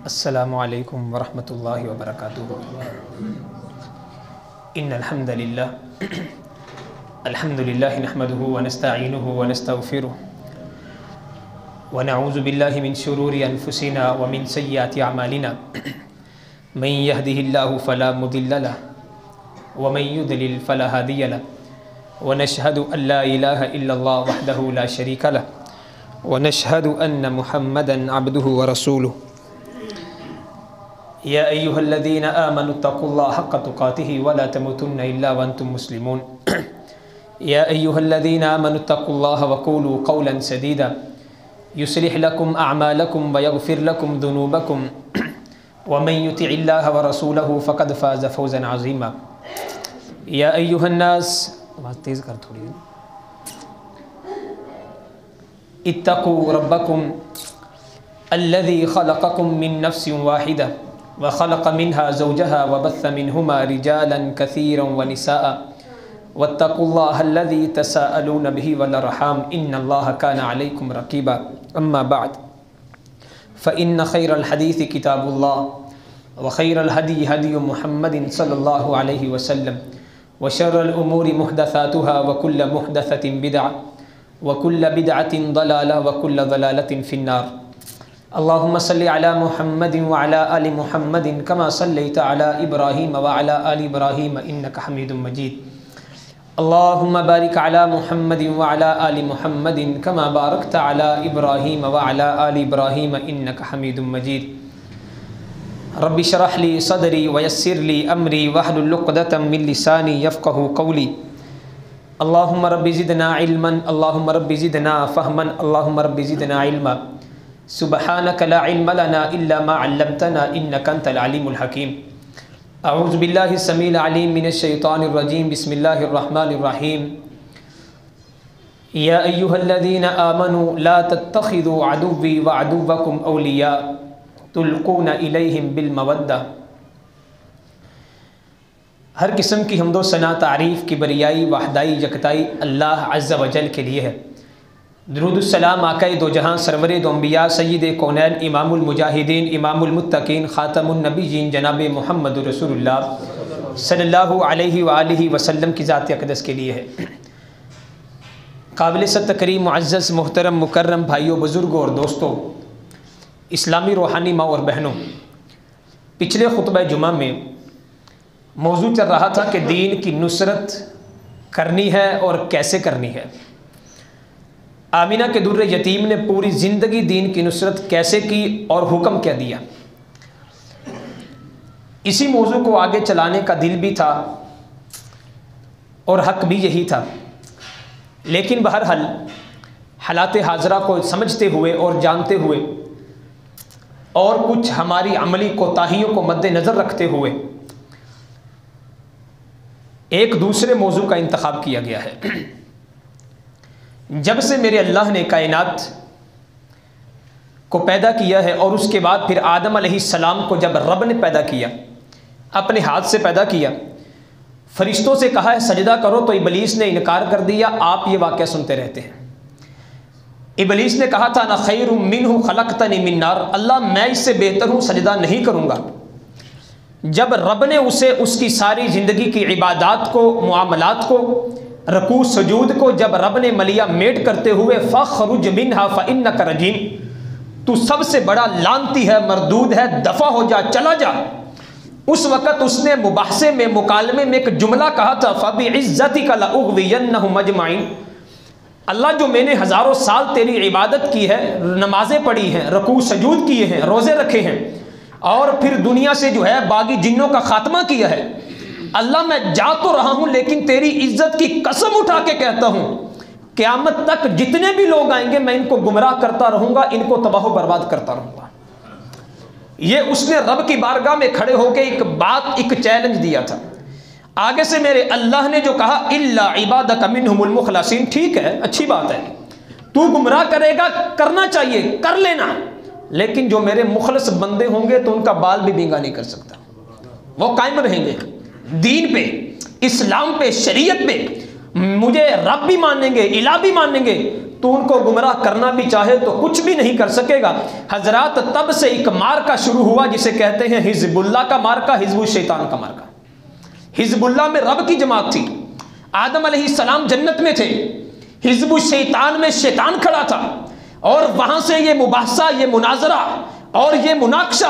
अस्सलामु अलैकुम वरहमतुल्लाहि वबरकातुहू। इन्नल हम्दुलिल्लाह नहमदुहु व नस्तईनुहु व नस्तगफिरुहु व नऊज़ु बिल्लाहि मिन शुरूरि अनफुसिना व मिन सय्यिआति अमालिना मन यहदिहिल्लाहु फला मुदिल्ल लहु व मन युद्लिल फला हादिय लहु व नशहदु अल्ला इलाहा इल्लल्लाह वहदहु ला शरीका लहु व नशहदु अन्न मुहम्मदन अब्दुहु व रसूलुहु। या अय्युहल्लज़ीना आमनुत्तक़ुल्लाह हक़्क़ तुक़ातिही व ला तमूतुन्ना इल्ला व अंतुम मुस्लिमून। या अय्युहल्लज़ीना आमनुत्तक़ुल्लाह व क़ूलू क़ौलन सदीदा युस्लिह लकुम अअमालकुम व यग़फ़िर लकुम ज़ुनूबकुम व मन युतिइल्लाह व रसूलहु फ़क़द फ़ाज़ फ़ौज़न अज़ीमा। या अय्युहन्नास, आवाज़ तेज़ कर थोड़ी, इत्तक़ू रब्बकुम अल्लज़ी ख़लक़कुम मिन नफ़्सिन वाहिदा व ख़लक़ मिन्हा ज़ौजहा व बस्स मिन्हुमा रिजालन कसीरन व निसाअ वत्तक़ुल्लाह अल्लज़ी तसाअलून बिही वल अर्हाम इन्नल्लाह काना अलैकुम रक़ीबा। अम्मा बअद फ़इन्न ख़ैरल हदीस किताबुल्लाह व ख़ैरल हदी हदी मुहम्मदिन सल्लल्लाहु अलैहि वसल्लम व शर्रल उमूरि मुहदसातुहा व कुल्ल मुहदसतिन बिदअह व कुल्ल बिदअतिन दलाला व कुल्ल दलालतिन फ़िन्नार। अल्लाहुम्मा सल्लि अला मुहम्मदिन व अला आलि मुहम्मदिन कमा सल्लैता अला इब्राहीम व अला आलि इब्राहीम इन्नका हमीदुम मजीद। अल्लाहुम्मा बारिक अला मुहम्मदिन व अला आलि मुहम्मदिन कमा बारकता अला इब्राहीम व अला आलि इब्राहीम इन्नका हमीदुम मजीद। रब्बि शरह ली सदरी व यस्सिर ली अमरी वहलुल उक़दतम मिन लिसानी यफ़क़हू क़ौली। अल्लाहुम्मा रब्बि ज़िदना इल्मन, अल्लाहुम्मा रब्बि ज़िदना फ़हमन, अल्लाहुम्मा रब्बि ज़िदना इल्मा। सुब्हानक ला इल्म लना इल्ला मा अल्लमतना इन्नका अंतल अलीमुल हकीम। अऊज़ु बिल्लाहि समील अलीम मिनश शैतानिर रजीम। बिस्मिल्लाहिर रहमानिर रहीम। या अय्युहल्लज़ीना आमनू ला तत्तखिज़ू अदुव्वी व अदुव्वकुम औलिया तुल्क़ूना इलैहिम बिल मवद्दा। हर किस्म की हम्दो सना तारीफ़ की बरियाई वहदाई यकताई अल्लाह अज़्ज़ा व जल के लिए है। दुरूदुस्सलाम आक़ाए दो जहां सरवरे दो अंबिया सय्यिदे कौनैन इमामुल मुजाहिदीन इमामुल मुत्तकीन ख़ातमुन नबीय्यीन जनाब मुहम्मदुर रसूलुल्लाह सल्लल्लाहु अलैहि व आलिहि वसल्लम की ज़ात अक़दस के लिए है। काबिल तकरीम मुअज़्ज़ज़ मोहतरम मुकर्रम भाइयों बुज़ुर्गों और दोस्तों, इस्लामी रूहानी माँ और बहनों, पिछले खुतबा जुमा में मौजू चल रहा था कि दीन की नुसरत करनी है और कैसे करनी है। आमिना के दुर्रे यतीम ने पूरी ज़िंदगी दीन की नुसरत कैसे की और हुक्म क्या दिया। इसी मौजू को आगे चलाने का दिल भी था और हक भी यही था, लेकिन बहरहाल हालात हाजरा को समझते हुए और जानते हुए और कुछ हमारी अमली कोताहियों को मद्देनज़र रखते हुए एक दूसरे मौजू का इंतखाब किया गया है। जब से मेरे अल्लाह ने कायनात को पैदा किया है और उसके बाद फिर आदम अलैहिस्सलाम को जब रब ने पैदा किया, अपने हाथ से पैदा किया, फरिश्तों से कहा है सजदा करो तो इबलीस ने इनकार कर दिया। आप ये वाक़या सुनते रहते हैं। इबलीस ने कहा था ना खैरुम मिन्हु खलक़तनी मिन नार, अल्लाह मैं इससे बेहतर हूँ, सजदा नहीं करूँगा। जब रब ने उसे उसकी सारी ज़िंदगी की इबादत को, मुआमलात को, रकू सजूद को जब रब ने मलिया मेट करते हुए फ़ख़रुज मिन्हा फ़इन्नका रजीम, तू सबसे बड़ा लानती है, मरदूद है, दफ़ा हो जा, चला जा, उस वक़्त उसने मुबाहसे में, मुकालमे में एक जुमला कहा था फ़बिइज़्ज़तिका लअग़वियन्नहुम अजमईन। अल्लाह जो मैंने हज़ारों साल तेरी इबादत की है, नमाज़ें पढ़ी हैं, रकू सजूद किए हैं, रोज़े रखे हैं और फिर दुनिया से जो है बागी जिन्नों का खात्मा किया है, अल्लाह मैं जा तो रहा हूं लेकिन तेरी इज्जत की कसम उठा के कहता हूं क़यामत तक जितने भी लोग आएंगे मैं इनको गुमराह करता रहूंगा, इनको तबाह बर्बाद करता रहूंगा। ये उसने रब की बारगाह में खड़े होकर एक बात, एक चैलेंज दिया था। आगे से मेरे अल्लाह ने जो कहा इल्ला इबादका मिनहुमुल मुखलसीन, ठीक है, अच्छी बात है, तू गुमराह करेगा, करना चाहिए, कर लेना, लेकिन जो मेरे मुखलस बंदे होंगे तो उनका बाल भी बींगा नहीं कर सकता, वो कायम रहेंगे दीन पे, इस्लाम पे, शरीयत पे, मुझे रब भी मानेंगे, इला भी मानेंगे, तो उनको गुमराह करना भी चाहे तो कुछ भी नहीं कर सकेगा। हजरात, तब से एक मार्का शुरू हुआ जिसे कहते हैं हिजबुल्लाह का मार्का, हिजबुल शैतान का मार्का। हिजबुल्लाह में रब की जमात थी, आदम अलैहिस्सलाम जन्नत में थे, हिजबुल शैतान में शैतान खड़ा था, और वहां से ये मुबाहसा, ये मुनाजरा और ये मुनाकशा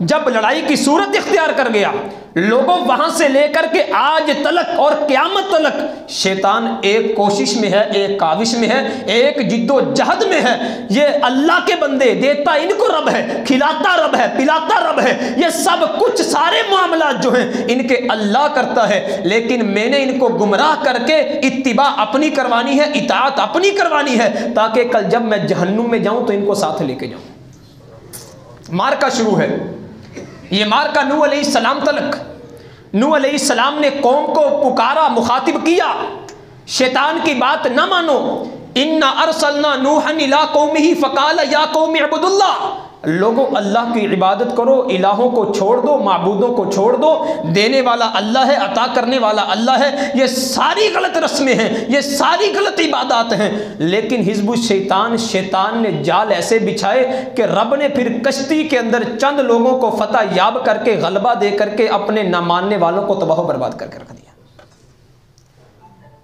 जब लड़ाई की सूरत इख्तियार कर गया, लोगों वहां से लेकर के आज तलक और क़यामत तलक शैतान एक कोशिश में है, एक काविश में है, एक जिद्दोजहद में है। ये अल्लाह के बंदे, देता इनको रब है, खिलाता रब है, पिलाता रब है, ये सब कुछ सारे मामलात जो हैं इनके अल्लाह करता है, लेकिन मैंने इनको गुमराह करके इत्तिबा अपनी करवानी है, इताअत अपनी करवानी है, ताकि कल जब मैं जहन्नुम में जाऊं तो इनको साथ लेके जाऊं। मार्का शुरू है, ये मार्का नूह अलैहिस्सलाम तलक। नूह अलैहिस्सलाम ने कौम को पुकारा, मुखातिब किया, शैतान की बात न मानो। इन्ना अरसलना नूहन इला कौमिही फकाल या कौमी अब्दुल्लाह, लोगों अल्लाह की इबादत करो, इलाहों को छोड़ दो, माबूदों को छोड़ दो, देने वाला अल्लाह है, अता करने वाला अल्लाह है। ये सारी गलत रस्में हैं, ये सारी गलत इबादत हैं। लेकिन हिजबुल शैतान, शैतान ने जाल ऐसे बिछाए कि रब ने फिर कश्ती के अंदर चंद लोगों को फतह याब करके, गलबा दे करके अपने न मानने वालों को तबाह बर्बाद करके रख दिया।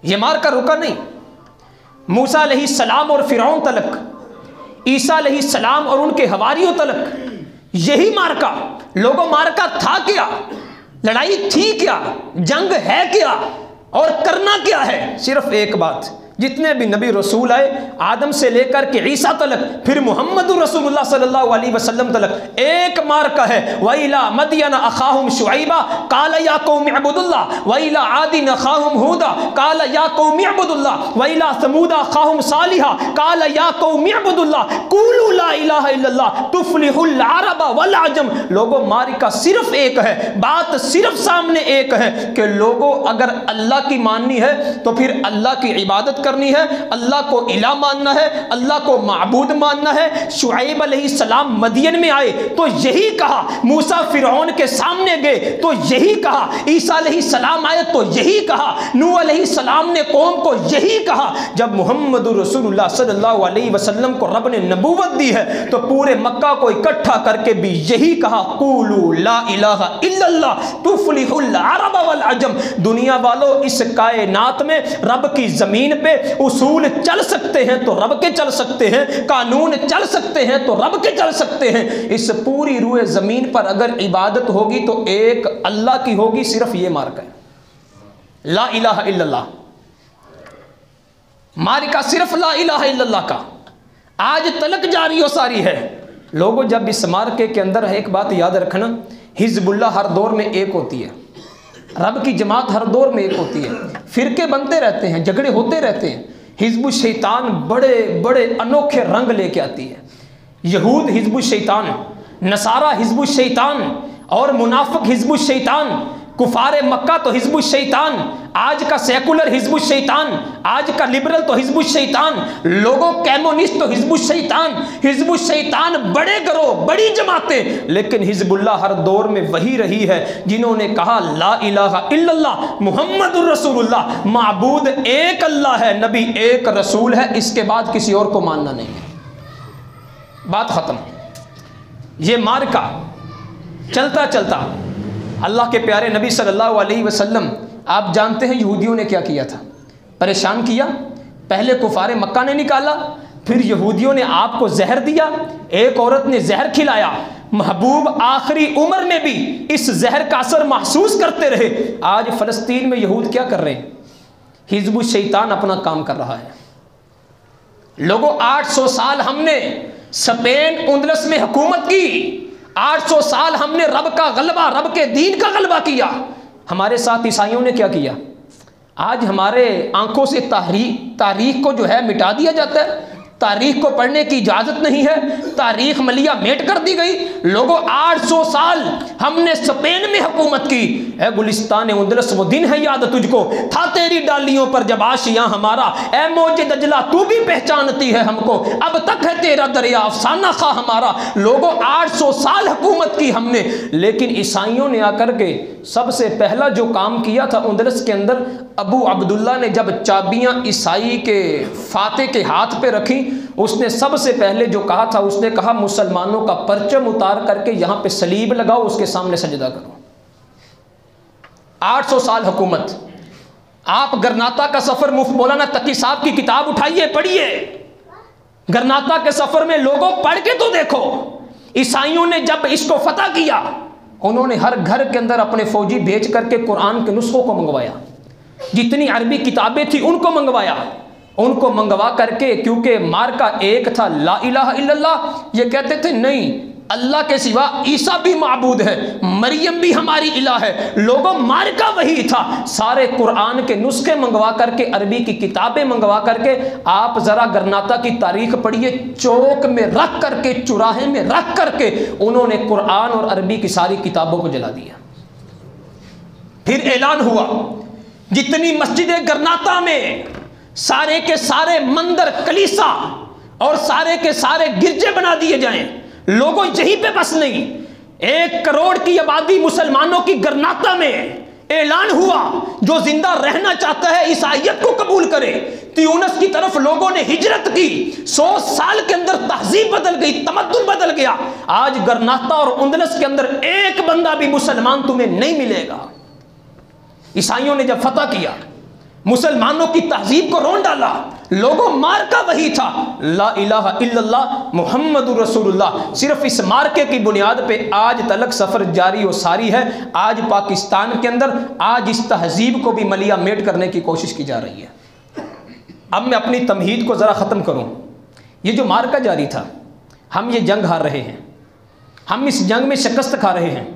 ये मार कर रुका नहीं, मूसा अलैहिस्सलाम और फिरौन तलक, ईसा अलैहिस्सलाम और उनके हवारियों तलक यही मार्का। लोगों, मार्का था क्या, लड़ाई थी क्या, जंग है क्या, और करना क्या है? सिर्फ एक बात, जितने भी नबी रसूल आए, आदम से लेकर के ईसा तलक, फिर मुहम्मदुर रसूलुल्लाह सल्लल्लाहु अलैहि वसल्लम तलक एक मार्का है। वइला मदियन अखाहुम शुआइबा काला या कौमी अब्दुल्लाह, वइला आदिन अखाहुम हुदा काला या कौमी अब्दुल्लाह, वइला समूदा अखाहुम सालिहा काला या कौमी अब्दुल्लाह, कुलू ला इलाहा इल्लल्लाह तुफ्लिहुल अरब वल अजम। लोगों, मार्का सिर्फ एक है, बात सिर्फ सामने एक है कि लोगों, अगर अल्लाह की माननी है तो फिर अल्लाह की इबादत करनी है, अल्लाह को इला मानना है, अल्लाह को माबूद मानना है। शुआइब अलैहिस्सलाम मदियन में आए तो यही कहा, मूसा फिरौन के सामने गए तो यही कहा, ईसा अलैहिस्सलाम आए तो यही कहा, नूह अलैहिस्सलाम ने कौम को यही कहा। जब मुहम्मदुर रसूलुल्लाह सल्लल्लाहु अलैहि वसल्लम को रब ने नबूवत दी है तो पूरे मक्का को इकट्ठा करके भी यही कहा, कुलू ला इलाहा इल्लल्लाह तुफ्लिहुल अरब वल अजम। दुनिया वालों, इस कायनात में रब की जमीन पे उसूल चल सकते हैं तो रब के चल सकते हैं, कानून चल सकते हैं तो रब के चल सकते हैं। इस पूरी रूए जमीन पर अगर इबादत होगी तो एक अल्लाह की होगी, सिर्फ ये मार्का है, ला इलाहा इल्लल्लाह। मार्का सिर्फ ला इलाहा इल्लल्लाह का आज तलक जारी और सारी है। लोगों, जब इस मार्के के अंदर है, एक बात याद रखना, हिजबुल्लाह हर दौर में एक होती है, रब की जमात हर दौर में एक होती है, फिरके बनते रहते हैं, झगड़े होते रहते हैं। हिजबुल शैतान बड़े बड़े अनोखे रंग लेके आती है। यहूद हिजबुल शैतान, नसारा हिजबुल शैतान, और मुनाफिक हिजबुल शैतान, कुफारे मक्का तो हिजबुल शैतान, आज का सेकुलर हिजबुल शैतान, आज का लिबरल तो हिजबुल शैतान, लोगों कम्युनिस्ट तो हिजबुल शैतान। हिजबुल शैतान बड़े गिरोह, बड़ी जमातें, लेकिन हिजबुल्लाह हर दौर में वही रही है जिन्होंने कहा ला इलाहा इल्लल्लाह मुहम्मदुर रसूलुल्लाह, माबूद एक अल्लाह है, नबी एक रसूल है, इसके बाद किसी और को मानना नहीं है। बात खत्म। ये मार्का चलता चलता अल्लाह के प्यारे नबी सल्लल्लाहु अलैहि वसल्लम, आप जानते हैं यहूदियों ने क्या किया था, परेशान किया। पहले कुफारे मक्का ने निकाला, फिर यहूदियों ने आपको जहर दिया, एक औरत ने जहर खिलाया। महबूब आखिरी उम्र में भी इस जहर का असर महसूस करते रहे। आज फ़लस्तीन में यहूद क्या कर रहे हैं? हिजबुल शैतान अपना काम कर रहा है। लोगों, 800 साल हमने स्पेन उंदलस में हुकूमत की, 800 साल हमने रब का गलबा, रब के दीन का गलबा किया। हमारे साथ ईसाइयों ने क्या किया? आज हमारे आंखों से तारीख को जो है मिटा दिया जाता है, तारीख को पढ़ने की इजाज़त नहीं है, तारीख मलिया मेट कर दी गई। लोगों 800 साल हमने स्पेन में हुकूमत की, ए गुलिस्तान उंदलस वो दिन है याद तुझको, था तेरी डालियों पर जब आशियां हमारा, ए मौजे दजला तू भी पहचानती है हमको, अब तक है तेरा दरिया अफसाना खा हमारा। लोगों 800 साल हुकूमत की हमने, लेकिन ईसाइयों ने आकर के सबसे पहला जो काम किया था उंदलस के अंदर, अबू अब्दुल्ला ने जब चाबियां ईसाई के फाते के हाथ पे रखी, उसने सबसे पहले जो कहा था, उसने कहा मुसलमानों का परचम उतार करके यहां पे सलीब लगाओ, उसके सामने सजदा करो। 800 साल हुकूमत। आप गरनाता का सफर मुफ्त मौलाना तकी साहब की किताब उठाइए, पढ़िए। गरनाता के सफर में लोगों पढ़ के तो देखो, ईसाइयों ने जब इसको फतह किया, उन्होंने हर घर के अंदर अपने फौजी भेज करके कुरान के नुस्खों को मंगवाया, जितनी अरबी किताबें थी उनको मंगवाया, उनको मंगवा करके, क्योंकि मार्का एक था ला इलाहा इल्लल्लाह, ये कहते थे नहीं अल्लाह के सिवा ईसा भी माबूद है, मरियम भी हमारी इलाह है। लोगों मार्का वही था। सारे कुरान के नुस्खे मंगवा करके, अरबी की किताबें मंगवा करके, आप जरा गरनाता की तारीख पढ़िए, चौक में रख करके, चुराहे में रख करके उन्होंने कुरान और अरबी की सारी किताबों को जला दिया। फिर ऐलान हुआ जितनी मस्जिदें गरनाता में, सारे के सारे मंदिर कलीसा और सारे के सारे गिरजे बना दिए जाएं। लोगों यहीं पे बस नहीं, 1 करोड़ की आबादी मुसलमानों की गरनाता में ऐलान हुआ, जो जिंदा रहना चाहता है ईसाइयत को कबूल करे। त्यूनस की तरफ लोगों ने हिजरत की, 100 साल के अंदर तहजीब बदल गई, तमद्दुन बदल गया। आज गरनाता और उंदलस के अंदर एक बंदा भी मुसलमान तुम्हें नहीं मिलेगा। ईसाइयों ने जब फतह किया, मुसलमानों की तहजीब को रोन डाला, लोगों मार्का वही था ला इलाहा इल्लल्लाह मुहम्मदुर रसूलुल्लाह। सिर्फ इस मार्के की बुनियाद पे आज तलक सफ़र जारी और सारी है। आज पाकिस्तान के अंदर आज इस तहजीब को भी मलिया मेट करने की कोशिश की जा रही है। अब मैं अपनी तमहीद को ज़रा ख़त्म करूँ। ये जो मार्का जारी था, हम ये जंग हार रहे हैं, हम इस जंग में शिकस्त खा रहे हैं,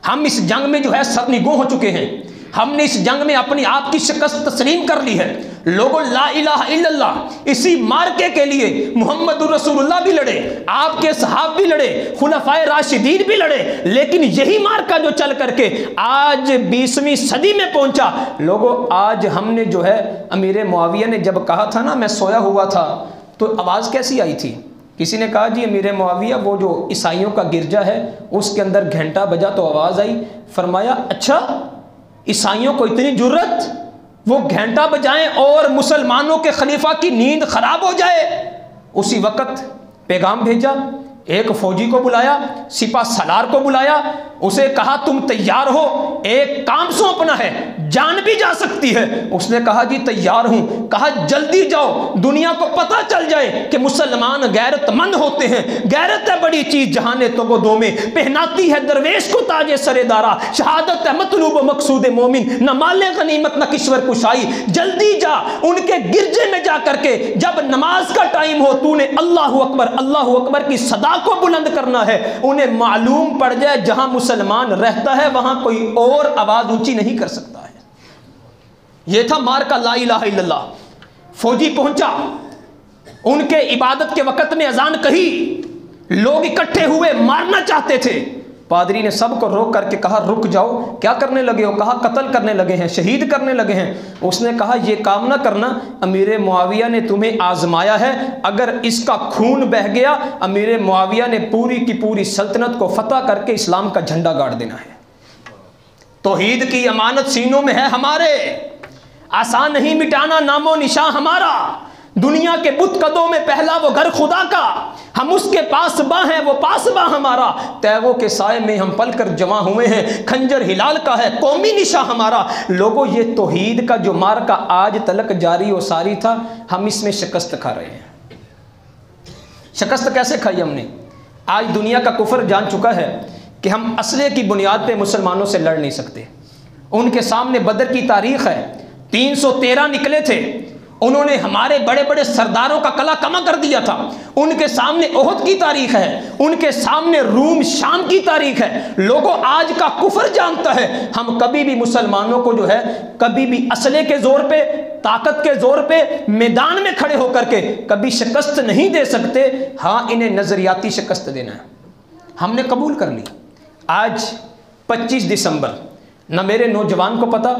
हम इस जंग में जो है सरनिगो हो चुके हैं। हमने इस जंग में अपनी आप की शिकस्त तस्लीम कर ली है। लोगों ला इलाहा इल्लल्लाह इसी मार्के के लिए मुहम्मदुर रसूलुल्लाह भी लड़े, आपके सहाब भी लड़े, खुलफाए राशिदीन भी लड़े, लेकिन यही मार्का जो चल करके आज 20वीं सदी में पहुंचा। लोगों आज हमने जो है, अमीर मुआविया ने जब कहा था ना, मैं सोया हुआ था, तो आवाज़ कैसी आई थी? किसी ने कहा जी अमीर मुआविया वो जो ईसाइयों का गिरजा है उसके अंदर घंटा बजा तो आवाज़ आई। फरमाया अच्छा ईसाइयों को इतनी जुर्रत, वो घंटा बजाएं और मुसलमानों के खलीफा की नींद खराब हो जाए। उसी वक्त पैगाम भेजा, एक फौजी को बुलाया, सिपा सलार को बुलाया, उसे कहा तुम तैयार हो, एक काम सौंपना है, जान भी जा सकती है। उसने कहा जी तैयार हूं। कहा जल्दी जाओ, दुनिया को पता चल जाए कि मुसलमान गैरतमंद होते हैं। गैरत है बड़ी चीज, जहाने तो को दो में पहनाती है दरवेश को ताजे सरेदारा। शहादत है मतलूब मकसूद मोमिन, न माले गनीमत न किश्वर कुशाई। जल्दी जा, उनके गिरजे में जा करके जब नमाज का टाइम हो, तूने अल्लाहु अकबर की सदा को बुलंद करना है। उन्हें मालूम पड़ जाए जहां मुसलमान रहता है वहां कोई और आवाज ऊंची नहीं कर सकता है। यह था मार्का ला इलाहा इल्लल्लाह। फौजी पहुंचा, उनके इबादत के वक्त में अजान कही, लोग इकट्ठे हुए, मारना चाहते थे। पादरी ने सबको रोक करके कहा रुक जाओ, क्या करने लगे हो? कहा कत्ल करने लगे हैं, शहीद करने लगे हैं। उसने कहा ये काम ना करना, अमीर मुआविया ने तुम्हें आजमाया है, अगर इसका खून बह गया अमीर मुआविया ने पूरी की पूरी सल्तनत को फतह करके इस्लाम का झंडा गाड़ देना है। तौहीद की अमानत सीनों में है हमारे, आसान नहीं मिटाना नामो निशान हमारा। दुनिया के बुत कदों में पहला वो घर खुदा का, हम उसके पास बा हैं, वो पास बा हमारा। तैवों के साए में हम पल कर जमा हुए हैं, खंजर हिलाल का है कौमी निशा हमारा। लोगों ये तौहीद का जो मार्का आज तलक जारी और सारी था, हम इसमें शिकस्त खा रहे हैं। शिकस्त कैसे खाई हमने? आज दुनिया का कुफर जान चुका है कि हम असले की बुनियाद पे मुसलमानों से लड़ नहीं सकते। उनके सामने बदर की तारीख है, 313 निकले थे, उन्होंने हमारे बड़े बड़े सरदारों का कला कमा कर दिया था। उनके सामने ओहद की तारीख है, उनके सामने रूम शाम की तारीख है। लोगों आज का कुफर जानता है। हम कभी भी मुसलमानों को जो है कभी भी असले के जोर पे, ताकत के जोर पे मैदान में खड़े होकर के कभी शिकस्त नहीं दे सकते। हाँ, इन्हें नजरियाती शिकस्त देना है, हमने कबूल कर ली। आज 25 दिसंबर, न मेरे नौजवान को पता,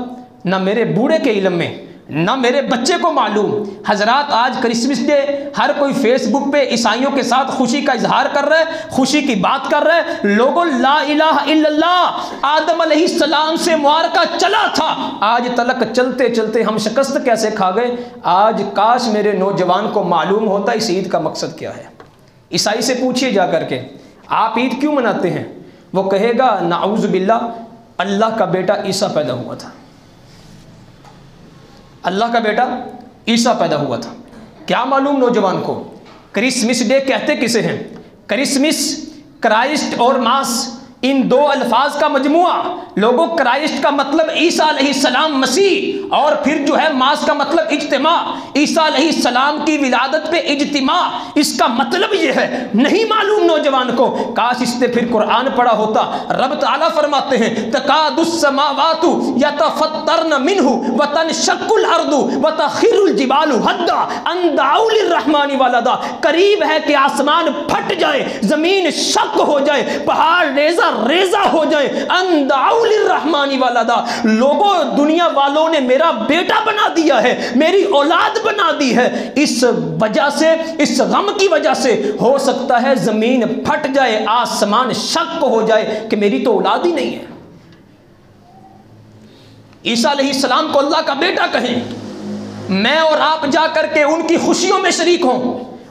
न मेरे बूढ़े के इल्म में, ना मेरे बच्चे को मालूम। हजरात, आज क्रिसमस डे, हर कोई फेसबुक पे ईसाइयों के साथ खुशी का इजहार कर रहा है, खुशी की बात कर रहा है। लोगों, ला इलाहा इल्लल्लाह आदम अलैहिस्सलाम से मुआरका चला था, आज तलक चलते चलते हम शिकस्त कैसे खा गए। आज काश मेरे नौजवान को मालूम होता इस ईद का मकसद क्या है। ईसाई से पूछिए जा करके, आप ईद क्यों मनाते हैं? वो कहेगा नाउज़ु बिल्लाह, अल्लाह का बेटा ईसा पैदा हुआ था, अल्लाह का बेटा ईसा पैदा हुआ था। क्या मालूम नौजवान को क्रिसमस डे कहते किसे हैं? क्रिसमस, क्राइस्ट और मास, इन दो अल्फाज का मजमुआ। लोगों, क्राइस्ट का मतलब ईसा अलैहिस्सलाम मसीह, और फिर जो है मास का मतलब इज्तिमा, ईसा अलैहिस्सलाम की विलादत पे इज्तिमा, इसका मतलब ये है। नहीं मालूम नौजवान को, काश इसने फिर कुरान पढ़ा होता। रब ताला फरमाते हैं तकादुस समावातु यतफत्तरन मिन्हु व तनशक्कुल अर्दु व तखिरुल जिबालु हद्दा अन दाउ लिर्रहमानि वलदा। करीब है कि आसमान फट जाए, जमीन शक हो जाए, पहाड़ रेजा रेजा हो जाए, रहमानी वाला। लोगों, दुनिया वालों ने मेरा बेटा बना दिया है, मेरी औलाद बना दी है। इस वजह से, इस गम की वजह से हो सकता है जमीन फट जाए, आसमान शक हो जाए कि मेरी तो औलाद ही नहीं है। ईसा अलैहिस्सलाम को अल्लाह का बेटा कहें, मैं और आप जाकर के उनकी खुशियों में शरीक हों